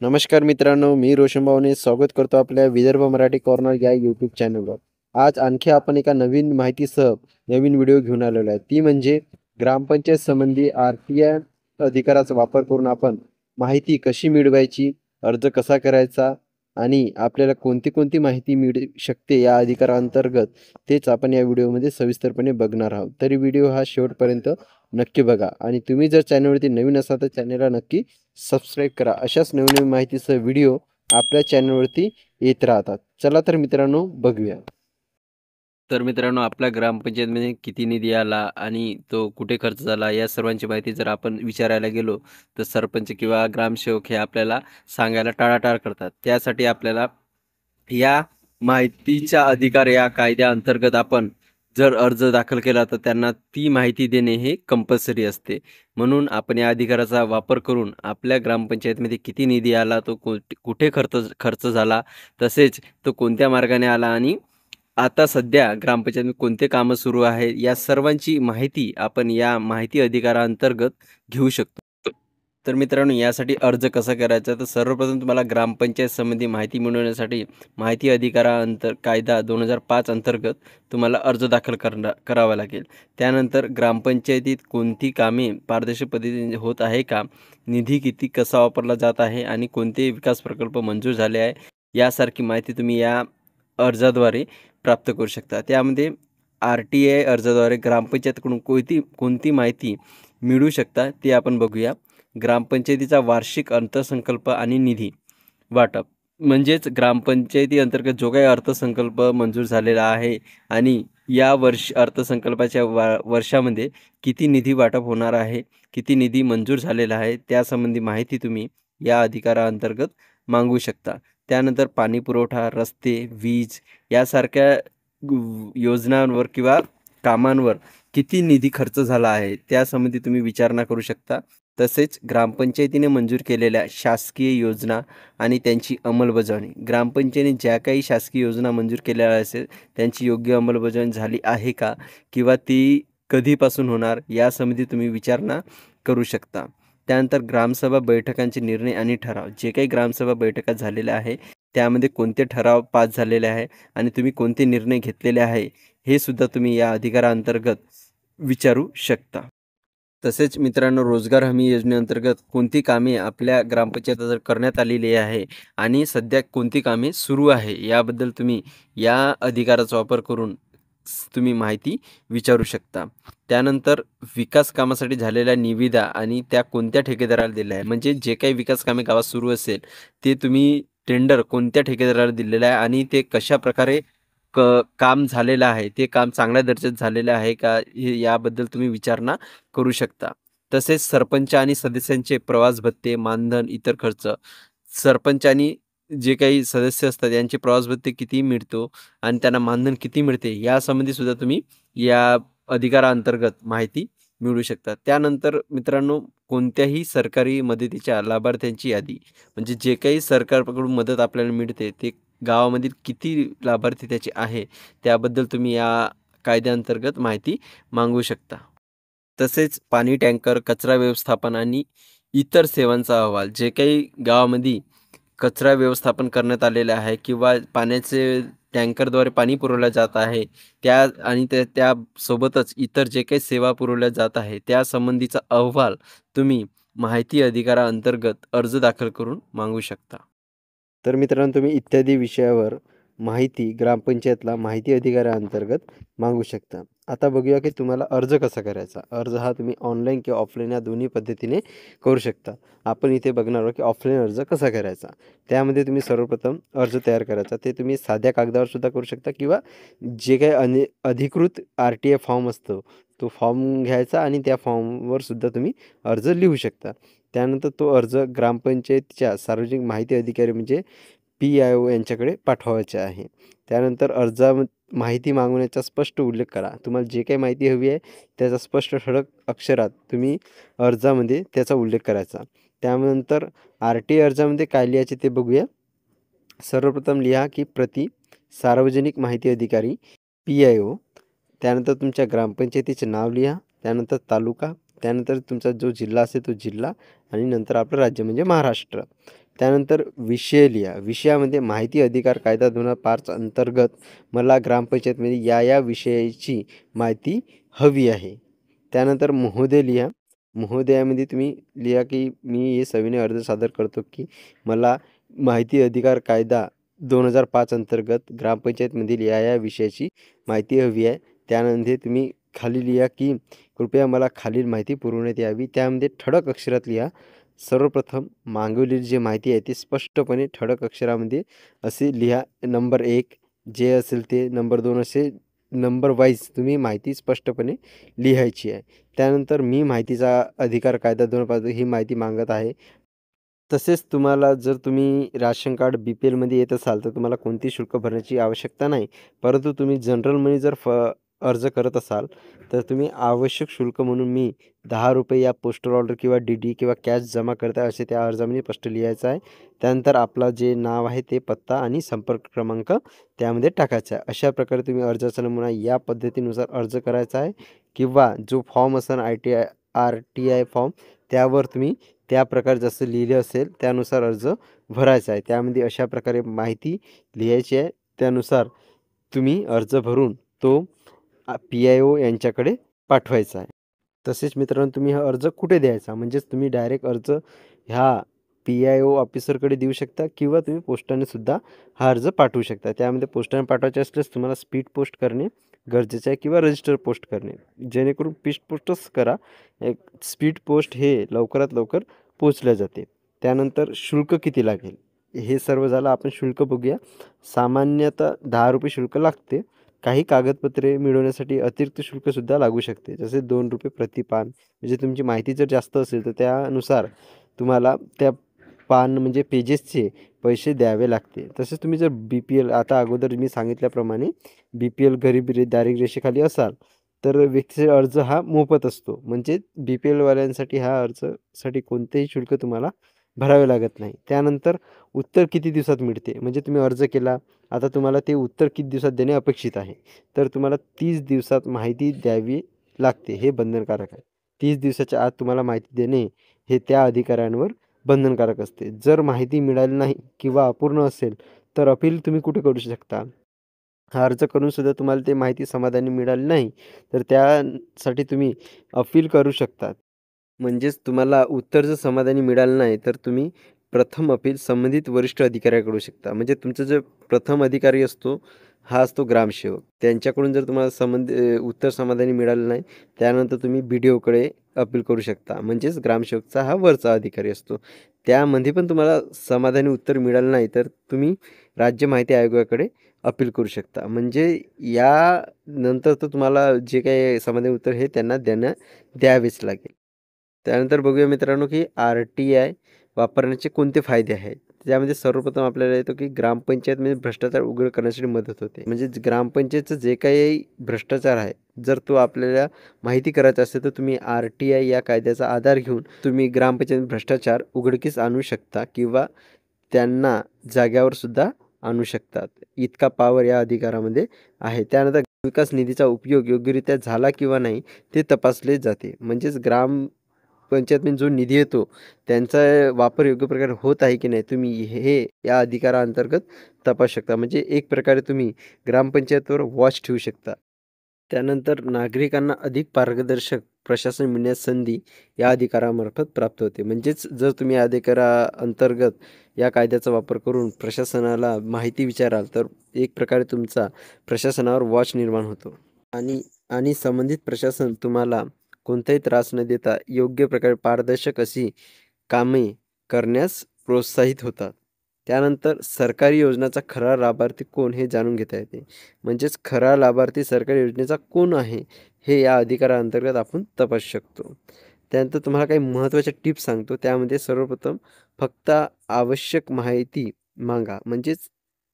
नमस्कार मित्रांनो, मी रोशन भाऊने स्वागत करतो आपल्या विदर्भ मराठी कॉर्नर या यूट्यूब चॅनलवर. आज आणखी आपण एका नवीन माहितीसह नवीन व्हिडिओ घेऊन आलेलो आहे. ती म्हणजे ग्रामपंचायत संबंधी आर-टी-आय अधिकाराचा वापर करून आपण माहिती कशी मिळवायची, अर्ज कसा करायचा आणि आपल्याला कोणती कोणती माहिती मिळू शकते या अधिकारांतर्गत, तेच आपण या व्हिडिओमध्ये सविस्तरपणे बघणार आहोत. तरी व्हिडिओ हा शेवटपर्यंत नक्की बघा आणि तुम्ही जर चॅनलवरती नवीन असाल तर चॅनलला नक्की सबस्क्राईब करा. अशाच नवनवीन माहितीसह व्हिडिओ आपल्या चॅनलवरती येत राहतात. चला तर मित्रांनो बघूया. तर मित्रांनो, आपल्या ग्रामपंचायतमध्ये किती निधी आला आणि तो कुठे खर्च झाला या सर्वांची माहिती जर आपण विचारायला गेलो तर सरपंच किंवा ग्रामसेवक हे आपल्याला सांगायला टाळाटाळ करतात. त्यासाठी आपल्याला या माहितीचा अधिकार या कायद्याअंतर्गत आपण जर अर्ज दाखल केला तर त्यांना ती माहिती देणे हे कंपल्सरी असते. म्हणून आपण या अधिकाराचा वापर करून आपल्या ग्रामपंचायतमध्ये किती निधी आला, तो कुठे खर्च खर्च झाला, तसेच तो कोणत्या मार्गाने आला आणि आता सध्या ग्रामपंचायतमध्ये कोणते कामं सुरू आहे या सर्वांची माहिती आपण या माहिती अधिकाराअंतर्गत घेऊ शकतो. तर मित्रांनो, यासाठी अर्ज कसा करायचा, तर सर्वप्रथम तुम्हाला ग्रामपंचायत संबंधी माहिती मिळवण्यासाठी माहिती कायदा 2005 अंतर्गत तुम्हाला अर्ज दाखल करावा लागेल. त्यानंतर ग्रामपंचायतीत कोणती कामे पारदर्शक पद्धतीने होत आहे का, निधी किती कसा वापरला जात आहे आणि कोणते विकास प्रकल्प मंजूर झाले आहे यासारखी माहिती तुम्ही या अर्जाद्वारे प्राप्त करू शकता. त्यामध्ये आर-टी-आय अर्जाद्वारे ग्रामपंचायतकडून कोणती माहिती मिळू शकता ते आपण बघूया. ग्रामपंचायतीचा वार्षिक अर्थसंकल्प आणि निधी वाटप, म्हणजेच ग्रामपंचायती अंतर्गत जो काही अर्थसंकल्प मंजूर झालेला आहे आणि या अर्थसंकल्पाच्या वर्षामध्ये किती निधी वाटप होणार आहे, किती निधी मंजूर झालेला आहे त्यासंबंधी माहिती तुम्ही या अधिकाराअंतर्गत मागू शकता. त्यानंतर पाणी पुरवठा, रस्ते, वीज यासारख्या योजनांवर किंवा कामांवर किती निधी खर्च झाला आहे त्यासंबंधी तुम्ही विचारणा करू शकता. तसेच ग्रामपंचायतीने मंजूर केलेल्या शासकीय योजना आणि त्यांची अंमलबजावणी, ग्रामपंचायतीने ज्या काही शासकीय योजना मंजूर केलेल्या असेल त्यांची योग्य अंमलबजावणी झाली आहे का किंवा ती कधीपासून होणार यासंबंधी तुम्ही विचारणा करू शकता. त्यानंतर ग्रामसभा बैठकांचे निर्णय आणि ठराव, जे काही ग्रामसभा बैठका झालेल्या आहे त्यामध्ये कोणते ठराव पास झालेले आहे आणि तुम्ही कोणते निर्णय घेतलेले आहे हे सुद्धा तुम्ही या अधिकाराअंतर्गत विचारू शकता. तसेच मित्रांनो, रोजगार हमी योजनेअंतर्गत कोणती कामे आपल्या ग्रामपंचायतीत करण्यात आलेली आहे आणि सध्या कोणती कामे सुरू आहे याबद्दल तुम्ही या अधिकाराचा वापर करून तुम्ही माहिती विचारू शकता. त्यानंतर विकास कामासाठी झालेल्या निविदा आणि त्या कोणत्या ठेकेदाराला दिल्या आहे, म्हणजे जे काही विकास कामे गावात सुरू असेल ते तुम्ही टेंडर कोणत्या ठेकेदाराला दिलेलं आहे आणि ते कशा प्रकारे काम झालेलं आहे, ते काम चांगल्या दर्जात झालेलं आहे का, हे याबद्दल तुम्ही विचारणा करू शकता. तसेच सरपंच आणि सदस्यांचे प्रवास भत्ते, मानधन, इतर खर्च, सरपंच आणि जे काही सदस्य असतात यांचे प्रवास भत्ते किती मिळतो आणि त्यांना मानधन किती मिळते यासंबंधी सुद्धा तुम्ही या अधिकाराअंतर्गत माहिती मिळवू शकता. त्यानंतर मित्रांनो, कोणत्याही सरकारी मदतीच्या लाभार्थ्यांची यादी, म्हणजे जे काही सरकारकडून मदत आपल्याला मिळते ते गावामधील किती लाभार्थी त्याचे आहे त्याबद्दल तुम्ही या कायद्याअंतर्गत माहिती मागवू शकता. तसेच पाणी टँकर, कचरा व्यवस्थापन आणि इतर सेवांचा अहवाल, जे काही गावामध्ये कचरा व्यवस्थापन करण्यात आलेलं आहे किंवा पाण्याचे टँकरद्वारे पाणी पुरवलं जात आहे त्यासोबतच इतर जे काही सेवा पुरवल्या जात आहे त्यासंबंधीचा अहवाल तुम्ही माहिती अधिकाराअंतर्गत अर्ज दाखल करून मागू शकता. तर मित्रांनो, तुम्ही इत्यादी विषयावर माहिती ग्रामपंचायतला माहिती अधिकाराअंतर्गत मागू शकता. आता बघूया की तुम्हाला अर्ज कसा करायचा. अर्ज हा तुम्ही ऑनलाईन किंवा ऑफलाईन या दोन्ही पद्धतीने करू शकता. आपण इथे बघणार आहोत की ऑफलाईन अर्ज कसा करायचा. त्यामध्ये तुम्ही सर्वप्रथम अर्ज तयार करायचा. ते तुम्ही साध्या कागदावर सुद्धा करू शकता किंवा जे काही अधिकृत आर-टी-आय फॉर्म असतो तो फॉर्म घ्यायचा आणि त्या फॉर्मवर सुद्धा तुम्ही अर्ज लिहू शकता. त्यानंतर तो अर्ज ग्रामपंचायतीच्या सार्वजनिक माहिती अधिकारी म्हणजे PIO यांच्याकडे पाठवायचे आहे. त्यानंतर माहिती मागवण्याचा स्पष्ट उल्लेख करा. तुम्हाला जे काही माहिती हवी आहे त्याचा स्पष्ट ठळक अक्षरात तुम्ही अर्जामध्ये त्याचा उल्लेख करायचा. त्यानंतर आर-टी-आय अर्जामध्ये काय लिहायचे ते बघूया. सर्वप्रथम लिहा की प्रति सार्वजनिक माहिती अधिकारी PIO. त्यानंतर तुमच्या ग्रामपंचायतीचे नाव लिहा. त्यानंतर तालुका, त्यानंतर तुमचा जो जिल्हा असेल तो जिल्हा आणि नंतर आपलं राज्य म्हणजे महाराष्ट्र. त्यानंतर विषय लिहा. विषयामध्ये माहिती अधिकार कायदा 2005 अंतर्गत मला ग्रामपंचायतमध्ये या विषयाची माहिती हवी आहे. त्यानंतर महोदय लिहा. महोदयामध्ये तुम्ही लिहा की मी हे सविनय अर्ज सादर करतो की मला माहिती अधिकार कायदा 2005 अंतर्गत ग्रामपंचायतमधील या विषयाची माहिती हवी आहे. त्यानंतर तुम्ही खाली लिहा की कृपया मला खालील माहिती पुरवण्यात यावी. त्यामध्ये ठळक अक्षरात लिहा. सर्वप्रथम मागवलेली जी माहिती आहे ती स्पष्टपणे ठळक अक्षरामध्ये असे लिहा. नंबर 1 जे असेल ते, नंबर 2 असे नंबर वाईज तुम्ही माहिती स्पष्टपणे लिहायची आहे. त्यानंतर मी माहितीचा अधिकार कायदा 2005 ही माहिती मागत आहे. तसेच तुम्हाला जर तुम्ही राशन कार्ड BPLमध्ये येत असाल तर तुम्हाला कोणतेही शुल्क भरण्याची आवश्यकता नाही. परंतु तुम्ही जनरलमध्ये जर अर्ज करत असाल तर तुम्ही आवश्यक शुल्क म्हणून मी ₹10 या पोस्टल ऑर्डर किंवा DD किंवा कॅश जमा करता असे त्या अर्जामध्ये स्पष्ट लिहायचं आहे. त्यानंतर आपला जे नाव आहे ते, पत्ता आणि संपर्क क्रमांक त्यामध्ये टाकायचा आहे. अशा प्रकारे तुम्ही अर्जाचा नमुना या पद्धतीनुसार अर्ज करायचा आहे. किंवा जो फॉर्म असेल RTI फॉर्म त्यावर तुम्ही त्या प्रकारे जसं लिहिलं असेल त्यानुसार अर्ज भरायचा आहे. त्यामध्ये अशा प्रकारे माहिती लिहायची आहे. त्यानुसार तुम्ही अर्ज भरून तो PIO यांच्याकडे पाठवायचा आहे. तसेच मित्रांनो तुम्ही हा अर्ज कुठे द्यायचा, म्हणजेच तुम्ही डायरेक्ट अर्ज ह्या PIO ऑफिसरकडे देऊ शकता किंवा तुम्ही पोस्टाने सुद्धा हा अर्ज पाठवू शकता. त्यामध्ये पोस्टाने पाठवायचे असल्यास तुम्हाला स्पीड पोस्ट करणे गरजेचं आहे किंवा रजिस्टर पोस्ट करणे. जेणेकरून स्पीड पोस्टच करा. एक स्पीड पोस्ट हे लवकरात लवकर पोचल्या जाते. त्यानंतर शुल्क किती लागेल हे सर्व झालं. आपण शुल्क बघूया. सामान्यतः ₹10 शुल्क लागते. काही कागदपत्रे मिळवण्यासाठी अतिरिक्त शुल्कसुद्धा लागू शकते. जसे ₹2 प्रति पान. म्हणजे तुमची माहिती जर जास्त असेल तर त्यानुसार तुम्हाला त्या पान म्हणजे पेजेसचे पैसे द्यावे लागते. तसेच तुम्ही जर BPL आता अगोदर मी सांगितल्याप्रमाणे BPL गरिबी दारिद्र्य रेषेखाली असाल तर व्यक्तीचा अर्ज हा मोफत असतो. म्हणजे BPLवाल्यांसाठी हा अर्जासाठी कोणतेही शुल्क तुम्हाला भरावे लागत नाही. त्यानंतर उत्तर किती दिवसात मिळते, म्हणजे तुम्ही अर्ज केला, आता तुम्हाला ते उत्तर किती दिवसात देणे अपेक्षित आहे. तर तुम्हाला 30 दिवसात माहिती द्यावी लागते. हे बंधनकारक आहे. 30 दिवसाच्या आत तुम्हाला माहिती देणे हे त्या अधिकाऱ्यांवर बंधनकारक असते. जर माहिती मिळाली नाही किंवा अपूर्ण असेल तर अपील तुम्ही कुठे करू शकता. हा अर्ज करून सुद्धा तुम्हाला ते माहिती समाधानी मिळाली नाही तर त्यासाठी तुम्ही अपील करू शकता. म्हणजेच तुम्हाला उत्तर जर समाधानी मिळालं नाही तर तुम्ही प्रथम अपील संबंधित वरिष्ठ अधिकाऱ्याकडे करू शकता. म्हणजे तुमचा जो प्रथम अधिकारी असतो हा असतो ग्रामसेवक. त्यांच्याकडून जर तुम्हाला उत्तर समाधानी मिळालं नाही त्यानंतर तुम्ही BDOकडे अपील करू शकता. म्हणजेच ग्रामसेवकचा हा वरचा अधिकारी असतो. त्यामध्ये पण तुम्हाला समाधानी उत्तर मिळालं नाही तर तुम्ही राज्य माहिती आयोगाकडे अपील करू शकता. म्हणजे यानंतर तर तुम्हाला जे काही समाधानी उत्तर हे त्यांना द्यावेच लागेल. त्यानंतर बघूया मित्रांनो की RTI वापरण्याचे कोणते फायदे आहेत. त्यामध्ये सर्वप्रथम आपल्याला येतो की ग्रामपंचायतमध्ये भ्रष्टाचार उघड करण्यासाठी मदत होते. म्हणजे ग्रामपंचायतचं जे काही भ्रष्टाचार आहे जर तो आपल्याला माहिती करायचा असेल तर तुम्ही RTI या कायद्याचा आधार घेऊन तुम्ही ग्रामपंचायत भ्रष्टाचार उघडकीस आणू शकता किंवा त्यांना जाग्यावर सुद्धा आणू शकतात. इतका पॉवर या अधिकारामध्ये आहे. त्यानंतर विकास निधीचा उपयोग योग्यरित्या झाला किंवा नाही ते तपासले जाते. म्हणजेच ग्रामपंचायतमध्ये जो निधी येतो त्यांचा वापर योग्य प्रकारे होत आहे की नाही तुम्ही हे या अधिकाराअंतर्गत तपासू शकता. म्हणजे एक प्रकारे तुम्ही ग्रामपंचायतवर वॉच ठेवू शकता. त्यानंतर नागरिकांना अधिक पारदर्शक प्रशासन मिळण्यास संधी या अधिकारामार्फत प्राप्त होते. म्हणजेच जर तुम्ही या अधिकाराअंतर्गत या कायद्याचा वापर करून प्रशासनाला माहिती विचाराल तर एक प्रकारे तुमचा प्रशासनावर वॉच निर्माण होतो. आणि संबंधित प्रशासन तुम्हाला कोणताही त्रास न देता योग्य प्रकारे पारदर्शक अशी कामे करण्यास प्रोत्साहित होतात. त्यानंतर सरकारी योजनाचा खरा लाभार्थी कोण हे जाणून घेता येते. म्हणजेच खरा लाभार्थी सरकारी योजनेचा कोण आहे हे या अधिकाराअंतर्गत आपण तपासू शकतो. त्यानंतर तुम्हाला काही महत्त्वाच्या टिप्स सांगतो. त्यामध्ये सर्वप्रथम फक्त आवश्यक माहिती मागा. म्हणजेच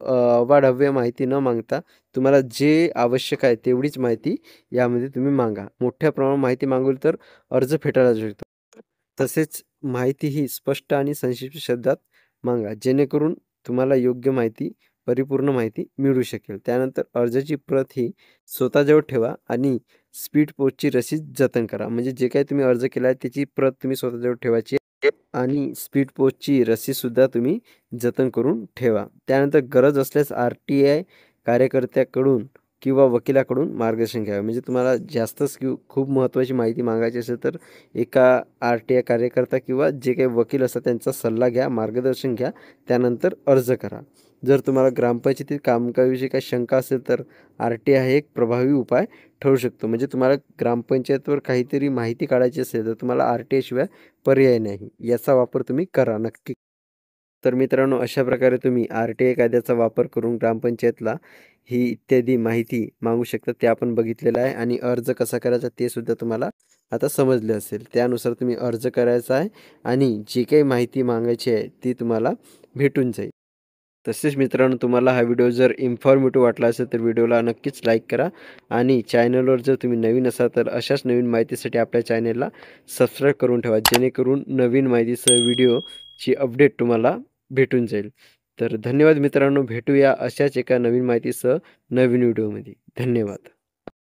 अवाढव्य माहिती न मागता तुम्हाला जे आवश्यक आहे तेवढीच माहिती यामध्ये तुम्ही मागा. मोठ्या प्रमाणात माहिती मागवली तर अर्ज फेटाळला जाऊ शकतो. तसेच माहिती ही स्पष्ट आणि संक्षिप्त शब्दात मागा जेणेकरून तुम्हाला योग्य माहिती, परिपूर्ण माहिती मिळू शकेल. त्यानंतर अर्जाची प्रत ही स्वतःजवळ ठेवा आणि स्पीड पोस्टची रसीद जतन करा. म्हणजे जे काही तुम्ही अर्ज केला आहे त्याची प्रत तुम्ही स्वतःजवळ ठेवायची. आणि स्पीड पोस्टची रसीदसुद्धा तुम्ही जतन करून ठेवा. त्यानंतर गरज असल्यास RTI कार्यकर्त्याकडून किंवा वकिलाकडून मार्गदर्शन घ्यावे. म्हणजे तुम्हाला जास्तच खूप महत्त्वाची माहिती मागायची असेल तर एका RTI कार्यकर्ता किंवा जे काही वकील असतात त्यांचा सल्ला घ्या, मार्गदर्शन घ्या, त्यानंतर अर्ज करा. जर तुम्हाला ग्रामपंचायतीत कामकाजाविषयी काही शंका असेल तर RTI हा एक प्रभावी उपाय ठरू शकतो. म्हणजे तुम्हाला ग्रामपंचायतवर काहीतरी माहिती काढायची असेल तर तुम्हाला RTI शिवाय पर्याय नाही. याचा वापर तुम्ही करा नक्की. तर मित्रांनो, अशा प्रकारे तुम्ही RTI कायद्याचा वापर करून ग्रामपंचायतला ही इत्यादी माहिती मागू शकता. ते आपण बघितलेलं आहे आणि अर्ज कसा करायचा ते सुद्धा तुम्हाला आता समजले असेल. त्यानुसार तुम्ही अर्ज करायचा आहे आणि जी काही माहिती मागायची आहे ती तुम्हाला भेटून जाईल. तसेच मित्रांनो, तुम्हाला हा व्हिडिओ जर इन्फॉर्मेटिव्ह वाटला असेल तर व्हिडिओला नक्कीच लाईक करा आणि चॅनलवर जर तुम्ही नवीन असाल तर अशाच नवीन माहितीसाठी आपल्या चॅनलला सबस्क्राईब करून ठेवा, जेणेकरून नवीन माहितीसह व्हिडिओची अपडेट तुम्हाला भेटून जाईल. तर धन्यवाद मित्रांनो, भेटूया अशाच एका नवीन माहितीसह नवीन व्हिडिओमध्ये. धन्यवाद.